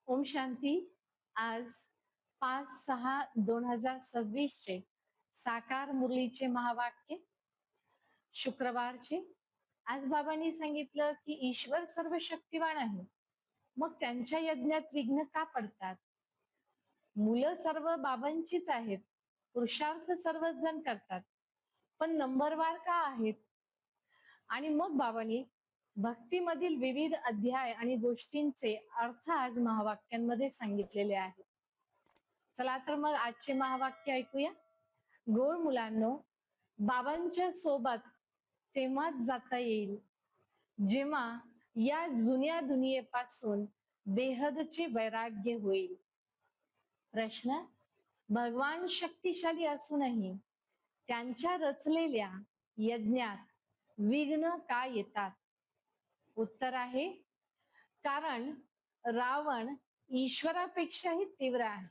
ओम शांती. आज 5/6/2026 चे साकार मुरलीचे महावाक्य शुक्रवारचे. आज बाबांनी सांगितलं की ईश्वर सर्व शक्तिवान आहे, मग त्यांच्या यज्ञात विघ्न का पडतात? मुलं सर्व बाबांचीच आहेत, पुरुषार्थ सर्वच जण करतात, पण नंबरवार का आहेत? आणि मग बाबांनी भक्तीमधील विविध अध्याय आणि गोष्टींचे अर्थ आज महावाक्यांमध्ये सांगितलेले आहेत. चला तर मग आजचे महावाक्य ऐकूया. गोड मुलांनो, बाबांच्या सोबत तेव्हाच जाता येईल जेव्हा या जुन्या दुनियेपासून बेहदचे वैराग्य होईल. प्रश्न: भगवान शक्तिशाली असूनही त्यांच्या रचलेल्या यज्ञात विघ्न का येतात? उत्तर आहे, कारण रावण ईश्वरापेक्षाही तीव्र आहे.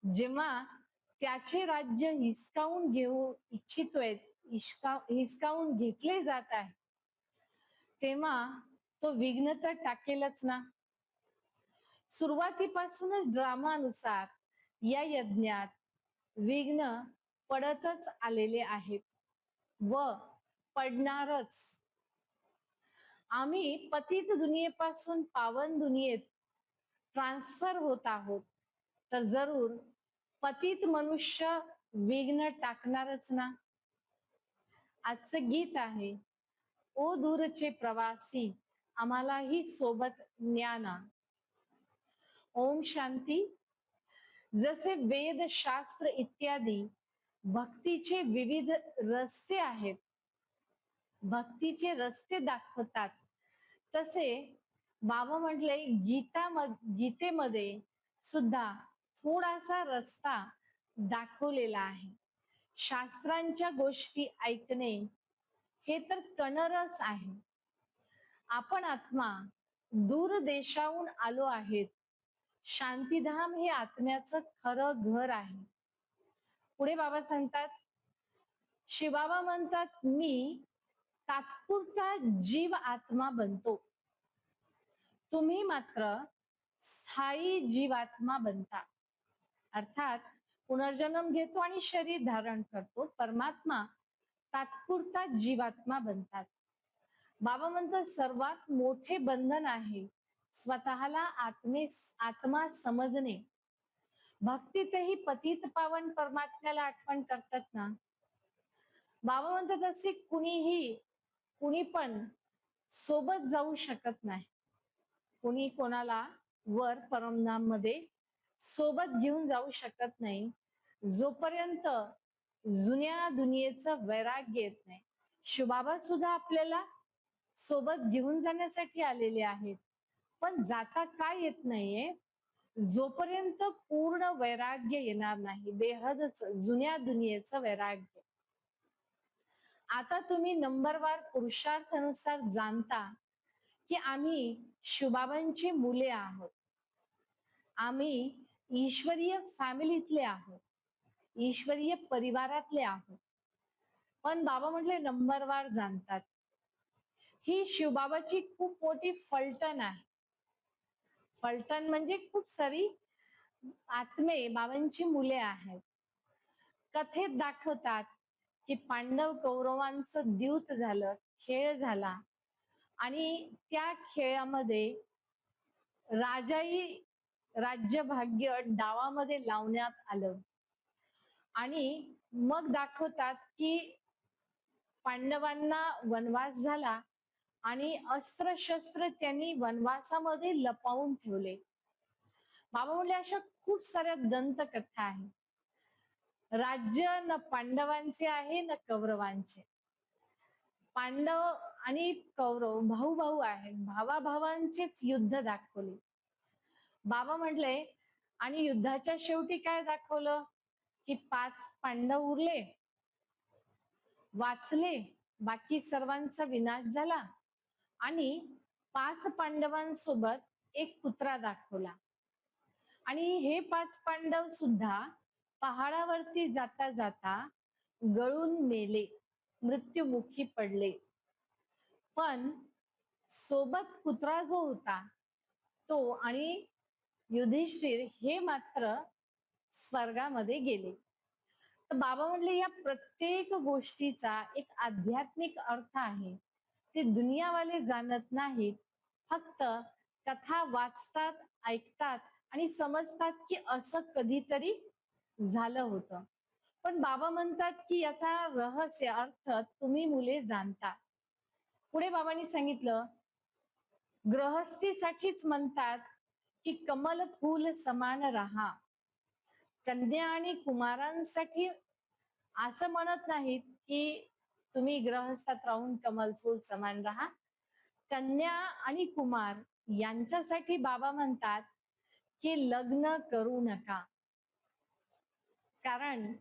जेव्हा त्याचे राज्य हिसकावून घेऊ इच्छितोय, हिसकावून घेतले जात आहे, तेव्हा तो विघ्न तर टाकेलच ना. सुरुवातीपासूनच ड्रामानुसार या यज्ञात विघ्न पडतच आलेले आहेत व पडणारच. आम्ही पतित दुनियेपासून पावन दुनियेत ट्रान्सफर होत आहोत, तर जरूर पतित मनुष्य विघ्न टाकणारच ना. आजचं गीत आहे, ओ दूरचे प्रवासी आम्हालाही सोबत न्या ना. ओम शांती. जसे वेद, शास्त्र इत्यादी भक्तीचे विविध रस्ते आहेत, भक्तीचे रस्ते दाखवतात, तसे बाबा म्हटले गीतेमध्ये सुद्धा थोडासा रस्ता दाखवलेला आहे. शास्त्रांच्या गोष्टी ऐकणे हे तर कणरस आहे. आपण आत्मा दूर देशाहून आलो आहेत. शांतीधाम हे आत्म्याचं खरं घर आहे. पुढे बाबा सांगतात, शिवबाबा म्हणतात, मी तात्पुरता जीव आत्मा बनतो, तुम्ही मात्र स्थायी जीवात्मा बनता. अर्थात पुनर्जन्म घेतो आणि शरीर धारण करतो. परमात्मा तात्पुरता जीवात्मा बनतात. बाबा म्हणतात, सर्वात मोठे बंधन आहे स्वतःला आत्मा समजणे. भक्तीतही पतित पावन परमात्म्याला आठवण करतात ना. बाबा म्हणतात, असे कुणी पण सोबत जाऊ शकत नाही. कुणी कोणाला वर परमधाम मध्ये सोबत घेऊन जाऊ शकत नाही, जोपर्यंत जुन्या दुनियेचं वैराग्य येत नाही. शिवबाबा सुद्धा आपल्याला सोबत घेऊन जाण्यासाठी आलेले आहेत, पण जाता काय येत नाहीये, जोपर्यंत पूर्ण वैराग्य येणार नाही, बेहदच जुन्या दुनियेचं वैराग्य. आता तुम्ही नंबरवार पुरुषार्थानुसार जाणता की आम्ही शिवबाबांची मुले आहोत, आम्ही ईश्वरीय फॅमिलीतले आहोत, ईश्वरीय परिवारातले आहोत. पण बाबा म्हटले नंबरवार जाणतात. ही शिवबाबाची खूप मोठी फलटण आहे. फलटण म्हणजे खूप सारी आत्मे बाबांची मुले आहेत. कथेत दाखवतात की पांडव कौरवांचं द्यूत झालं, खेळ झाला, आणि त्या खेळामध्ये राज्यभाग्य डावामध्ये लावण्यात आलं. आणि मग दाखवतात की पांडवांना वनवास झाला आणि अस्त्र शस्त्र त्यांनी वनवासामध्ये लपवून ठेवले. बाबा म्हणले, अशा खूप साऱ्या दंतकथा आहेत. राज्य न पांडवांचे आहे न कौरवांचे. पांडव आणि कौरव भाऊ आहेत, भावाभावांचेच युद्ध दाखवले. बाबा म्हटले, आणि युद्धाच्या शेवटी काय दाखवलं की 5 पांडव उरले, वाचले, बाकी सर्वांचा विनाश झाला, आणि 5 पांडवांसोबत एक कुत्रा दाखवला. आणि हे 5 पांडव सुद्धा पहाडावरती जाता जाता गळून मेले, मृत्युमुखी पडले. पण सोबत कुत्रा जो होता तो आणि युधिष्ठिर हे मात्र स्वर्गामध्ये गेले. तर बाबा म्हणले या प्रत्येक गोष्टीचा एक आध्यात्मिक अर्थ आहे. ते दुनियावाले जाणत नाहीत, फक्त कथा वाचतात, ऐकतात आणि समजतात की असं कधीतरी झालं होतं. पण बाबा म्हणतात की याचा रहस्य अर्थ तुम्ही मुले जाणता. पुढे बाबांनी सांगितलं, गृहस्थीसाठीच म्हणतात की कमल फूल समान राहा. कन्या आणि कुमारांसाठी असं म्हणत नाहीत की तुम्ही गृहस्थात राहून कमल फूल समान राहा. कन्या आणि कुमार यांच्यासाठी बाबा म्हणतात की लग्न करू नका. कारण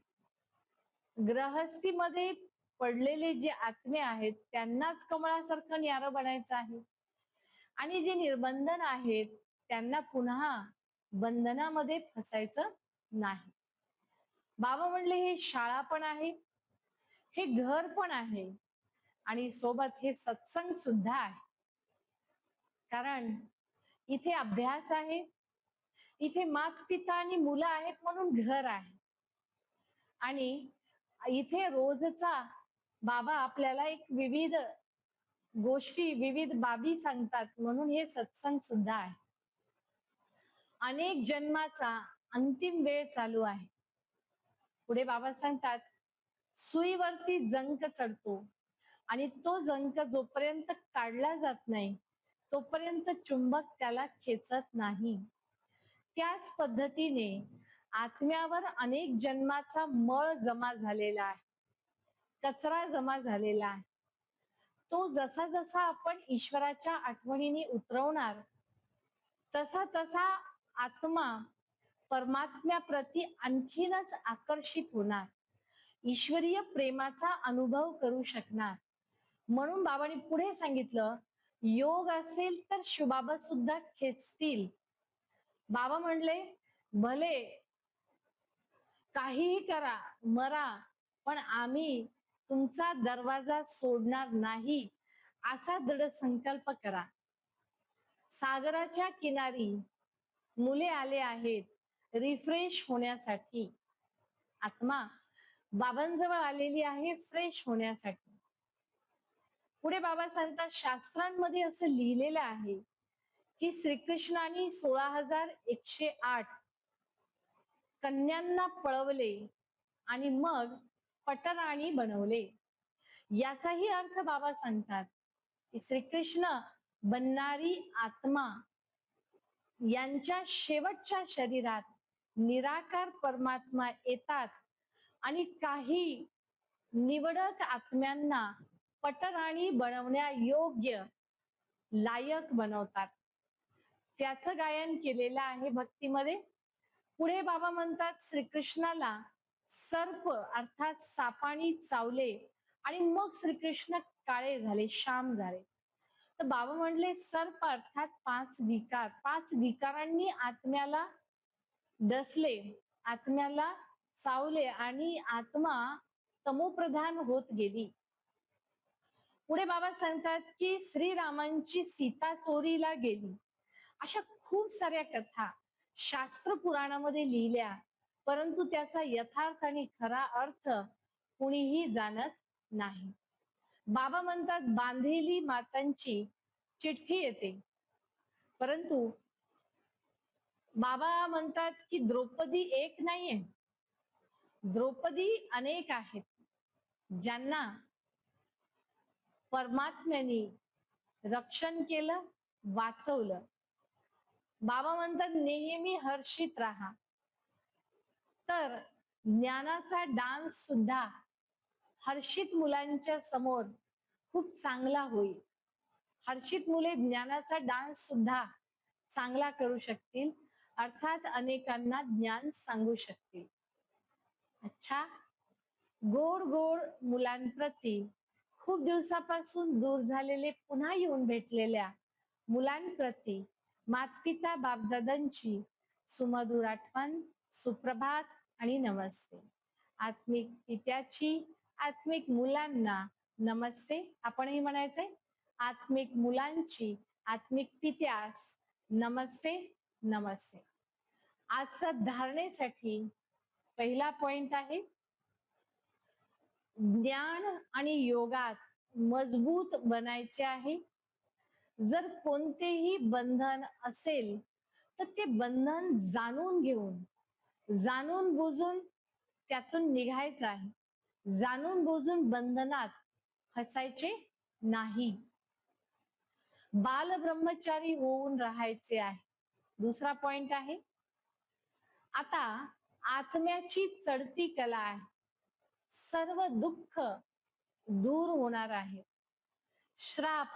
गृहस्थीमध्ये पडलेले जे आत्मे आहेत त्यांनाच कमळासारखं न्यारं बनायचं आहे आणि जे निर्बंधन आहेत त्यांना पुन्हा बंधनामध्ये फसायचं नाही. बाबा म्हणले हे शाळा पण आहे, हे घर पण आहे आणि सोबत हे सत्संग सुद्धा आहे. कारण इथे अभ्यास आहे, इथे मात पिता आणि मुलं आहेत म्हणून घर आहे आणि इथे रोजचा बाबा आपल्याला एक विविध गोष्टी विविध बाबी सांगतात म्हणून हे सत्संग सुद्धा आहे. अनेक जन्माचा अंतिम वेळ चालू आहे. पुढे बाबा सांगतात, सुईवरती जंक चढतो आणि तो जंक जोपर्यंत काढला जात नाही तोपर्यंत चुंबक त्याला खेचत नाही. त्याच पद्धतीने आत्म्यावर अनेक जन्माचा मळ जमा झालेला आहे, कचरा जमा झालेला आहे. तो जसा जसा आपण ईश्वराच्या आठवणीने उतरवणार तसा तसा आत्मा परमात्म्याप्रती आणखीनच आकर्षित होणार, ईश्वरीय प्रेमाचा अनुभव करू शकणार. म्हणून बाबांनी पुढे सांगितलं, योग असेल तर शिवबाबा सुद्धा खेचतील. बाबा म्हणले, भले काहीही करा, मरा, पण आम्ही तुमचा दरवाजा सोडणार नाही, असा दृढ संकल्प करा. सागराच्या किनारी मुले आले आहेत रिफ्रेश होण्यासाठी. आत्मा बाबांजवळ आलेली आहे फ्रेश होण्यासाठी. पुढे बाबा सांगतात, शास्त्रांमध्ये असं लिहिलेलं आहे की श्रीकृष्णाने 16,108 कन्यांना पळवले आणि मग पटराणी बनवले. याचाही अर्थ बाबा सांगतात की श्रीकृष्ण बनणारी आत्मा यांच्या शेवटच्या शरीरात निराकार परमात्मा येतात आणि काही निवडक आत्म्यांना पटराणी बनवण्यायोग्य लायक बनवतात. त्याचं गायन केलेलं आहे भक्तीमध्ये. पुढे बाबा म्हणतात, श्रीकृष्णाला सर्प अर्थात सापानी चावले आणि मग श्रीकृष्ण काळे झाले, श्याम झाले. तर बाबा म्हणले सर्प अर्थात 5 विकार, 5 विकारांनी आत्म्याला डसले, आत्म्याला चावले आणि आत्मा तमोप्रधान होत गेली. पुढे बाबा सांगतात की श्रीरामांची सीता चोरीला गेली. अशा खूप साऱ्या कथा शास्त्र पुराणामध्ये लिहिल्या, परंतु त्याचा यथार्थ आणि खरा अर्थ कुणीही जाणत नाही. बाबा म्हणतात, बांधलेली मातांची चिठ्ठी येते, परंतु बाबा म्हणतात की द्रौपदी एक नाहीये, द्रौपदी अनेक आहेत, ज्यांना परमात्म्याने रक्षण केलं, वाचवलं. बाबा म्हणतात नेहमी हर्षित राहा. तर ज्ञानाचा डान्स सुद्धा हर्षित मुलांच्या समोर खूप चांगला होईल. हर्षित मुले ज्ञानाचा डान्स सुद्धा चांगला करू शकतील, अर्थात अनेकांना ज्ञान सांगू शकतील. अच्छा, गोड गोड मुलांप्रती खूप दिवसापासून दूर झालेले पुन्हा येऊन भेटलेल्या मुलांप्रती मातपिता बापदादांची सुमधुर आठवण, सुप्रभात आणि नमस्ते. आत्मिक पित्याची आत्मिक मुलांना नमस्ते. आपणही म्हणायचंय, आत्मिक मुलांची आत्मिक पित्यास नमस्ते. नमस्ते. आजचा धारणेसाठी पहिला पॉइंट आहे, ज्ञान आणि योगात मजबूत बनायचे आहे. जर कोणतेही बंधन असेल तर ते बंधन जाणून घेऊन, जाणून बुजून त्यातून निघायचं आहे. जाणून बुजून बंधनात फसायचे नाही. बाल ब्रह्मचारी होऊन राहायचे आहे. दुसरा पॉइंट आहे, आता आत्म्याची चढती कला आहे. सर्व दुःख दूर होणार आहे. श्राप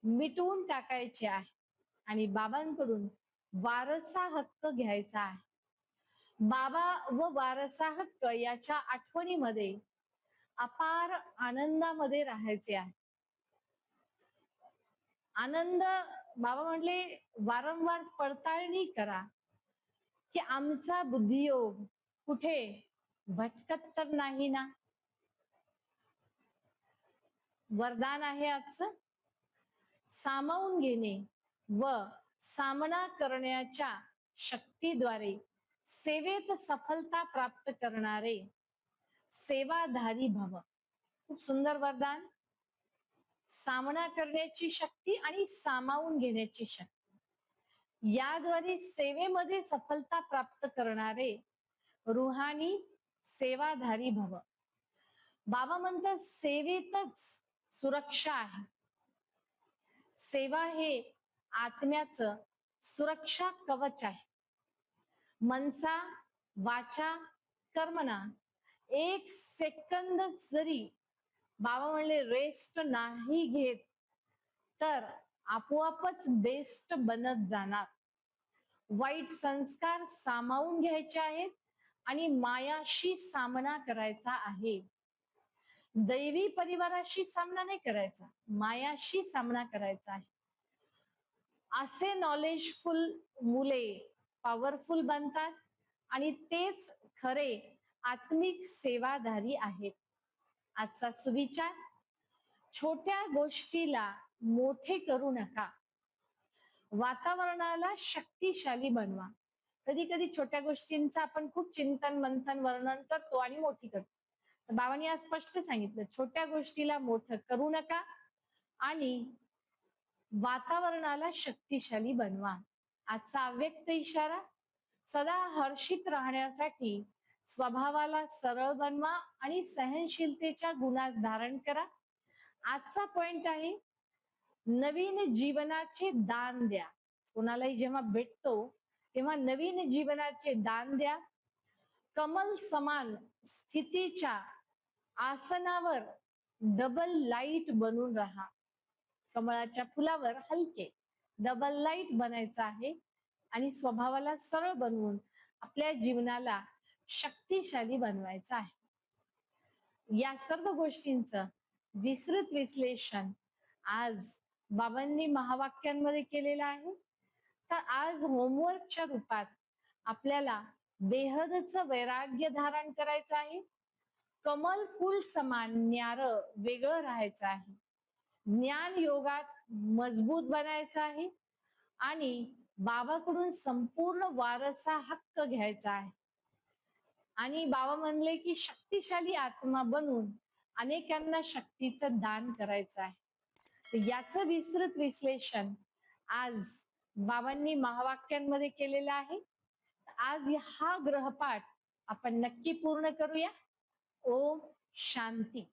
मिटवून टाकायचे आहे आणि बाबांकडून वारसा हक्क घ्यायचा आहे. बाबा व वारसा हक्क याच्या आठवणीमध्ये अपार आनंदामध्ये राहायचे आहे. आनंद, बाबा म्हटले, वारंवार पडताळणी करा की आमचा बुद्धियोग कुठे भटकत तर नाही ना. वरदान आहे आजचं, सामावून घेणे व सामना करण्याच्या शक्तीद्वारे सेवेत सफलता प्राप्त करणारे सेवाधारी भव. खूप सुंदर वरदान. सामना करण्याची शक्ती आणि सामावून घेण्याची शक्ती, याद्वारे सेवेमध्ये सफलता प्राप्त करणारे रुहानी सेवाधारी भव. बाबा म्हणतात सेवेतच सुरक्षा आहे. सेवा हे आत्म्याचं सुरक्षा कवच आहे. मनसा वाचा कर्मना एक सेकंद जरी बाबा म्हणले रेस्ट नाही घेत तर आपोआपच बेस्ट बनत जाणार. वाईट संस्कार सामावून घ्यायचे आहेत आणि मायाशी सामना करायचा आहे. दैवी परिवाराशी सामना नाही करायचा, मायाशी सामना करायचा आहे. असे नॉलेजफुल मुले पॉवरफुल बनतात आणि तेच खरे आत्मिक सेवाधारी आहेत. आजचा सुविचार, छोट्या गोष्टीला मोठे करू नका, वातावरणाला शक्तिशाली बनवा. कधी कधी छोट्या गोष्टींचं आपण खूप चिंतन मंथन वर्णन करतो आणि मोठी करतो. बाबांनी आज स्पष्ट सांगितलं, छोट्या गोष्टीला मोठं करू नका आणि वातावरणाला शक्तिशाली बनवा. आजचा अव्यक्त इशारा, सदा हर्षित राहण्यासाठी स्वभावाला सरळ बनवा आणि सहनशीलतेच्या गुणास धारण करा. आजचा पॉइंट आहे, नवीन जीवनाचे दान द्या. कोणालाही जेव्हा भेटतो तेव्हा नवीन जीवनाचे दान द्या. कमल समान स्थितीच्या आसनावर डबल लाईट बनून राहा. कमळाच्या फुलावर हलके डबल लाईट बनायचं आहे आणि स्वभावाला सरळ बनवून आपल्या जीवनाला शक्तिशाली बनवायचं आहे. या सर्व गोष्टींचं विस्तृत विश्लेषण आज बाबांनी महावाक्यांमध्ये केलेलं आहे. तर आज होमवर्कच्या रूपात आपल्याला बेहदचं वैराग्य धारण करायचं आहे. कमल फुल समान न्यार वेगळं राहायचं आहे. ज्ञान योगात मजबूत बनायचं आहे आणि बाबाकडून संपूर्ण वारसा हक्क घ्यायचा आहे. आणि बाबा म्हणले की शक्तिशाली आत्मा बनून अनेकांना शक्तीचं दान करायचं आहे. तर याचं विस्तृत विश्लेषण आज बाबांनी महावाक्यांमध्ये केलेलं आहे. आज हा ग्रहपाठ आपण नक्की पूर्ण करूया. ओम शांती.